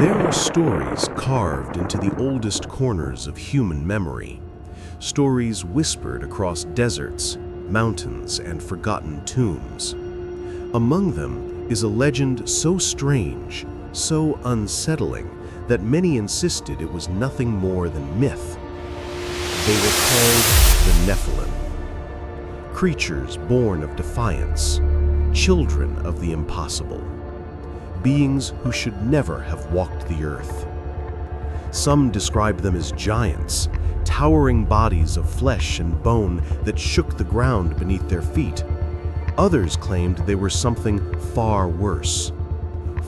There are stories carved into the oldest corners of human memory, stories whispered across deserts, mountains, and forgotten tombs. Among them is a legend so strange, so unsettling, that many insisted it was nothing more than myth. They were called the Nephilim, creatures born of defiance, children of the impossible, beings who should never have walked the earth. Some describe them as giants, towering bodies of flesh and bone that shook the ground beneath their feet. Others claimed they were something far worse,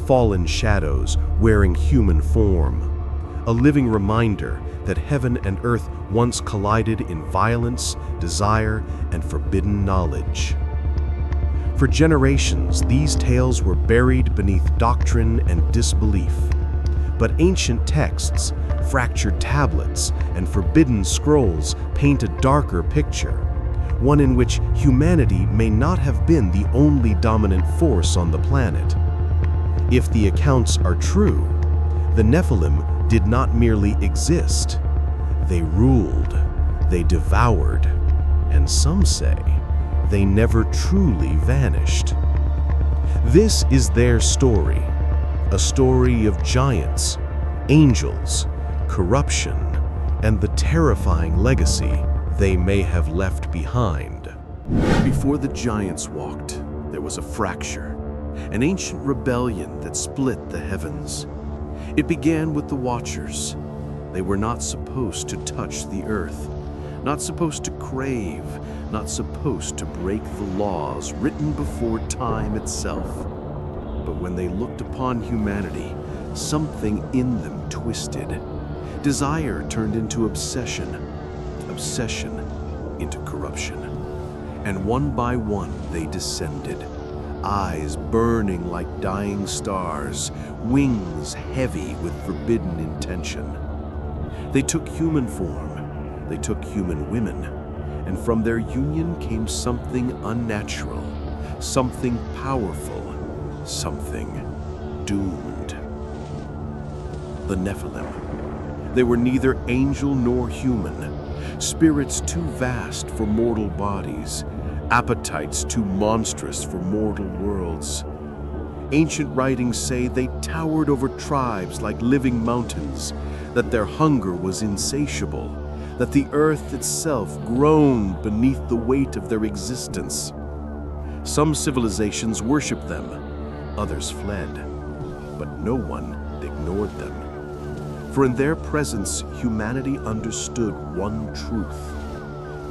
fallen shadows wearing human form, a living reminder that heaven and earth once collided in violence, desire, and forbidden knowledge. For generations, these tales were buried beneath doctrine and disbelief. But ancient texts, fractured tablets, and forbidden scrolls paint a darker picture, one in which humanity may not have been the only dominant force on the planet. If the accounts are true, the Nephilim did not merely exist. They ruled, they devoured, and some say they never truly vanished. This is their story, a story of giants, angels, corruption, and the terrifying legacy they may have left behind. Before the giants walked, there was a fracture, an ancient rebellion that split the heavens. It began with the Watchers. They were not supposed to touch the earth, not supposed to crave, not supposed to break the laws written before time itself. But when they looked upon humanity, something in them twisted. Desire turned into obsession, obsession into corruption. And one by one they descended, eyes burning like dying stars, wings heavy with forbidden intention. They took human form, they took human women, and from their union came something unnatural, something powerful, something doomed. The Nephilim. They were neither angel nor human, spirits too vast for mortal bodies, appetites too monstrous for mortal worlds. Ancient writings say they towered over tribes like living mountains, that their hunger was insatiable, that the earth itself groaned beneath the weight of their existence. Some civilizations worshipped them, others fled, but no one ignored them. For in their presence, humanity understood one truth: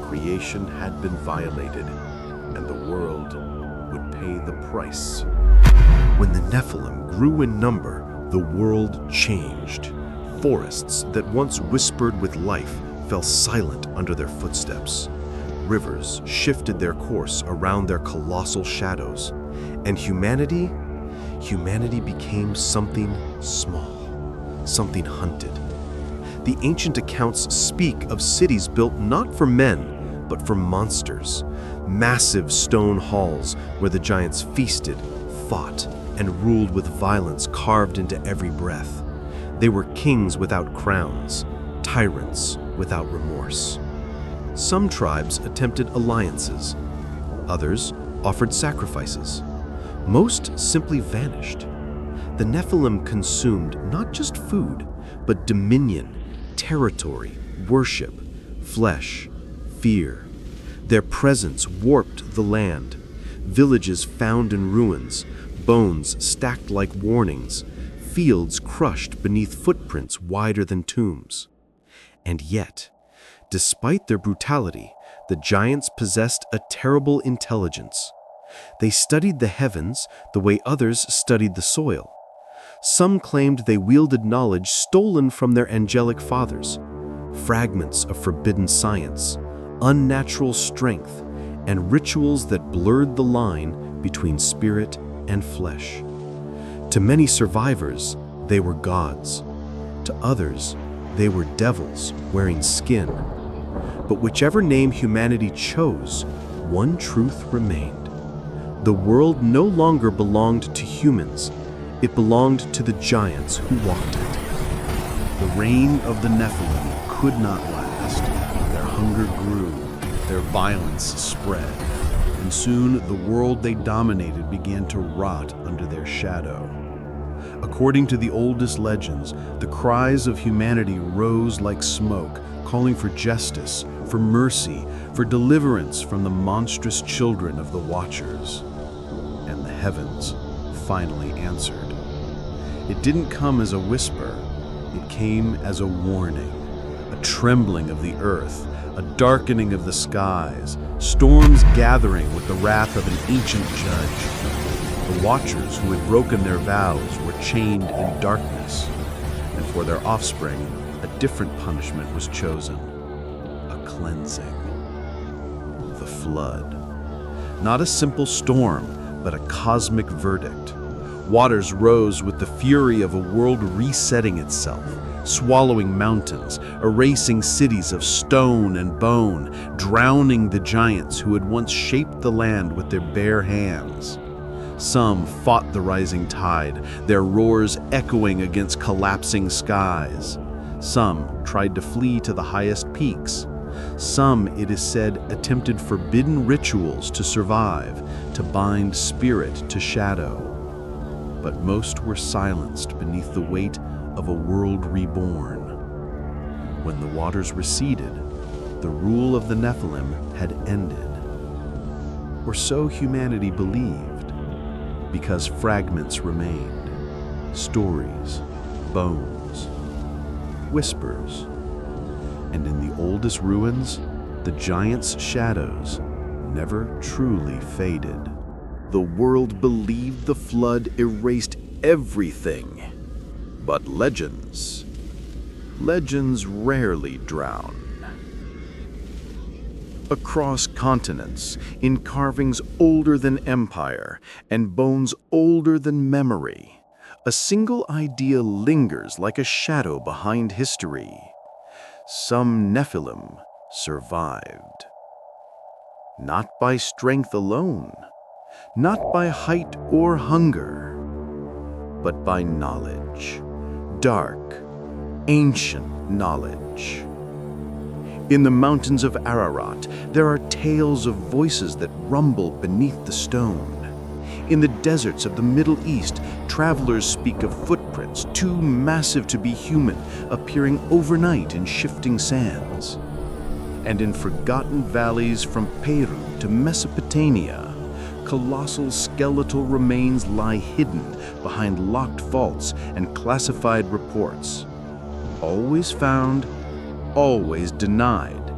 creation had been violated, and the world would pay the price. When the Nephilim grew in number, the world changed. Forests that once whispered with life fell silent under their footsteps. Rivers shifted their course around their colossal shadows, and humanity became something small, something hunted. The ancient accounts speak of cities built not for men, but for monsters, massive stone halls where the giants feasted, fought, and ruled with violence carved into every breath. They were kings without crowns, tyrants without remorse. Some tribes attempted alliances. Others offered sacrifices. Most simply vanished. The Nephilim consumed not just food, but dominion, territory, worship, flesh, fear. Their presence warped the land. Villages found in ruins, bones stacked like warnings, fields crushed beneath footprints wider than tombs. And yet, despite their brutality, the giants possessed a terrible intelligence. They studied the heavens the way others studied the soil. Some claimed they wielded knowledge stolen from their angelic fathers, fragments of forbidden science, unnatural strength, and rituals that blurred the line between spirit and flesh. To many survivors, they were gods. To others, they were devils wearing skin. But whichever name humanity chose, one truth remained. The world no longer belonged to humans, It belonged to the giants who walked it. The reign of the Nephilim could not last. Their hunger grew, their violence spread, and soon the world they dominated began to rot under their shadow. According to the oldest legends, the cries of humanity rose like smoke, calling for justice, for mercy, for deliverance from the monstrous children of the Watchers. And the heavens finally answered. It didn't come as a whisper, it came as a warning, a trembling of the earth, a darkening of the skies, storms gathering with the wrath of an ancient judge. The Watchers who had broken their vows were chained in darkness, and for their offspring, a different punishment was chosen, a cleansing. The flood. Not a simple storm, but a cosmic verdict. Waters rose with the fury of a world resetting itself, swallowing mountains, erasing cities of stone and bone, drowning the giants who had once shaped the land with their bare hands. Some fought the rising tide, their roars echoing against collapsing skies. Some tried to flee to the highest peaks. Some, it is said, attempted forbidden rituals to survive, to bind spirit to shadow. But most were silenced beneath the weight of a world reborn. When the waters receded, the rule of the Nephilim had ended. Or so humanity believed, because fragments remained, stories, bones, whispers, and in the oldest ruins, the giants' shadows never truly faded. The world believed the flood erased everything. But legends rarely drown. Across continents, in carvings older than empire and bones older than memory, a single idea lingers like a shadow behind history. Some Nephilim survived. Not by strength alone, not by height or hunger, but by knowledge, dark, ancient knowledge. In the mountains of Ararat, there are tales of voices that rumble beneath the stone. In the deserts of the Middle East, travelers speak of footprints too massive to be human, appearing overnight in shifting sands. And in forgotten valleys from Peru to Mesopotamia, colossal skeletal remains lie hidden behind locked vaults and classified reports. Always found, always denied,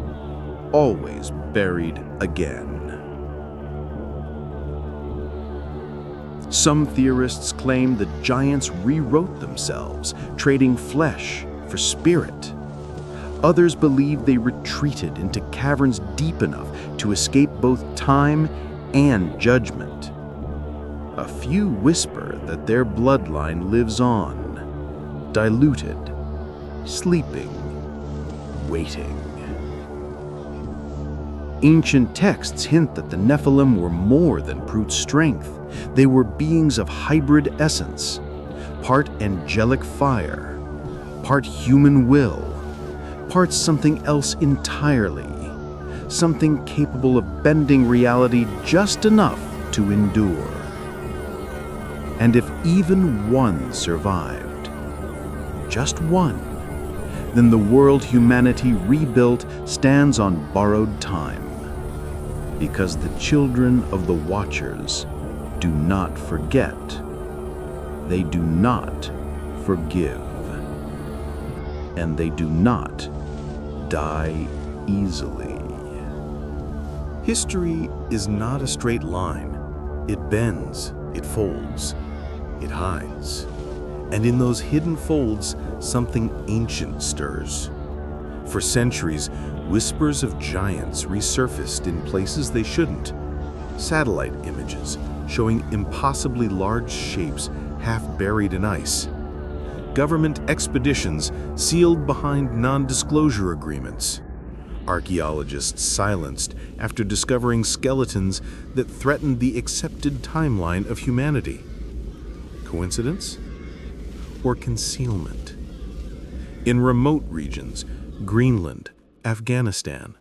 always buried again. Some theorists claim the giants rewrote themselves, trading flesh for spirit. Others believe they retreated into caverns deep enough to escape both time and judgment. A few whisper that their bloodline lives on, diluted, sleeping, waiting. Ancient texts hint that the Nephilim were more than brute strength. They were beings of hybrid essence, part angelic fire, part human will, part something else entirely, something capable of bending reality just enough to endure. And if even one survived, just one, then the world humanity rebuilt stands on borrowed time, because the children of the Watchers do not forget. They do not forgive. And they do not die easily. History is not a straight line. It bends, it folds, it hides. And in those hidden folds, something ancient stirs. For centuries, whispers of giants resurfaced in places they shouldn't. Satellite images showing impossibly large shapes half buried in ice. Government expeditions sealed behind non-disclosure agreements. Archaeologists silenced after discovering skeletons that threatened the accepted timeline of humanity. Coincidence? Or concealment? In remote regions, Greenland, Afghanistan,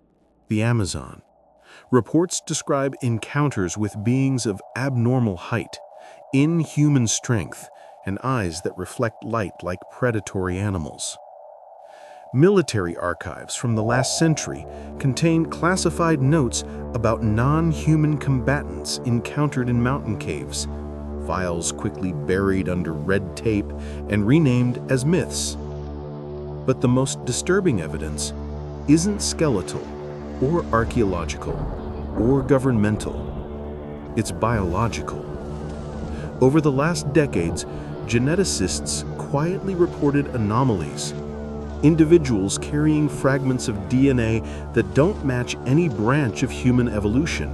the Amazon, reports describe encounters with beings of abnormal height, inhuman strength, and eyes that reflect light like predatory animals. Military archives from the last century contain classified notes about non-human combatants encountered in mountain caves, files quickly buried under red tape and renamed as myths. But the most disturbing evidence isn't skeletal or archaeological or governmental. It's biological. Over the last decades, geneticists quietly reported anomalies, individuals carrying fragments of DNA that don't match any branch of human evolution,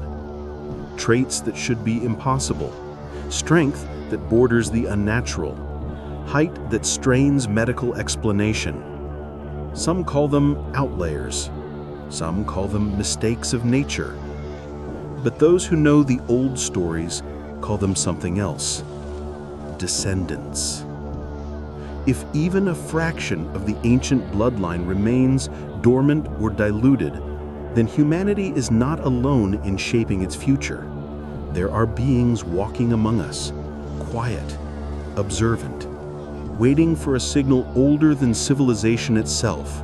traits that should be impossible, strength that borders the unnatural, height that strains medical explanation. Some call them outliers, some call them mistakes of nature. But those who know the old stories call them something else: descendants. If even a fraction of the ancient bloodline remains dormant or diluted, then humanity is not alone in shaping its future. There are beings walking among us, quiet, observant, waiting for a signal older than civilization itself,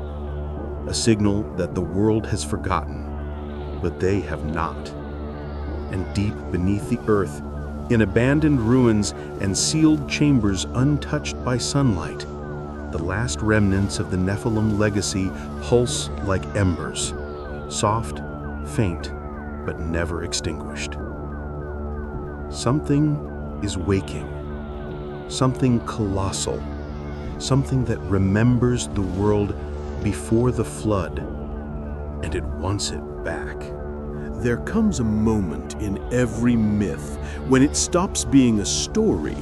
a signal that the world has forgotten, but they have not. And deep beneath the earth, in abandoned ruins and sealed chambers untouched by sunlight, the last remnants of the Nephilim legacy pulse like embers, soft, faint, but never extinguished. Something is waking, something colossal, something that remembers the world before the flood, and it wants it back. There comes a moment in every myth when it stops being a story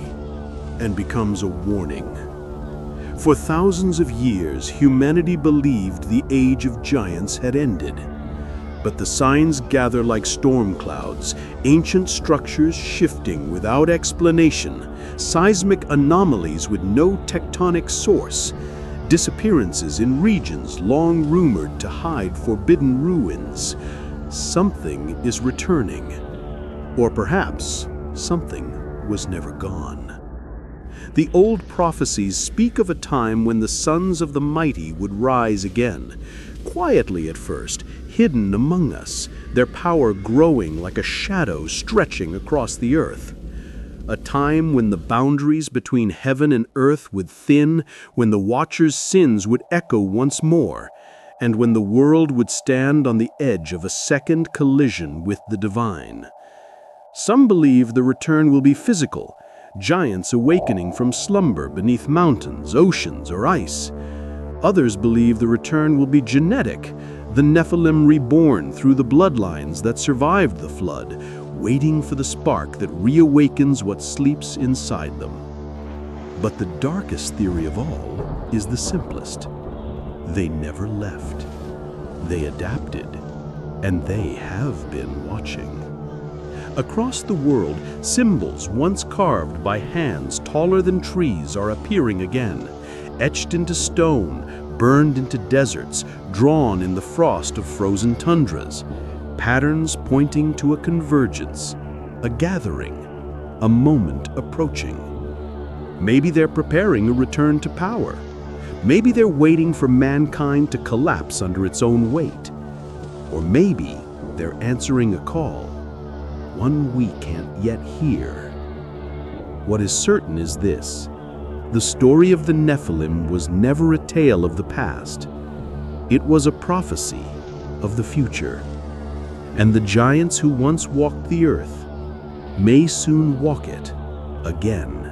and becomes a warning. For thousands of years, humanity believed the age of giants had ended. But the signs gather like storm clouds, ancient structures shifting without explanation, seismic anomalies with no tectonic source, disappearances in regions long rumored to hide forbidden ruins. Something is returning, or perhaps something was never gone. The old prophecies speak of a time when the sons of the mighty would rise again, quietly at first, hidden among us, their power growing like a shadow stretching across the earth. A time when the boundaries between heaven and earth would thin, when the Watcher's sins would echo once more, and when the world would stand on the edge of a second collision with the divine. Some believe the return will be physical, giants awakening from slumber beneath mountains, oceans, or ice. Others believe the return will be genetic, the Nephilim reborn through the bloodlines that survived the flood, waiting for the spark that reawakens what sleeps inside them. But the darkest theory of all is the simplest. They never left. They adapted, and they have been watching. Across the world, symbols once carved by hands taller than trees are appearing again, etched into stone, burned into deserts, drawn in the frost of frozen tundras. Patterns pointing to a convergence, a gathering, a moment approaching. Maybe they're preparing a return to power. Maybe they're waiting for mankind to collapse under its own weight. Or maybe they're answering a call, one we can't yet hear. What is certain is this: the story of the Nephilim was never a tale of the past. It was a prophecy of the future. And the giants who once walked the earth may soon walk it again.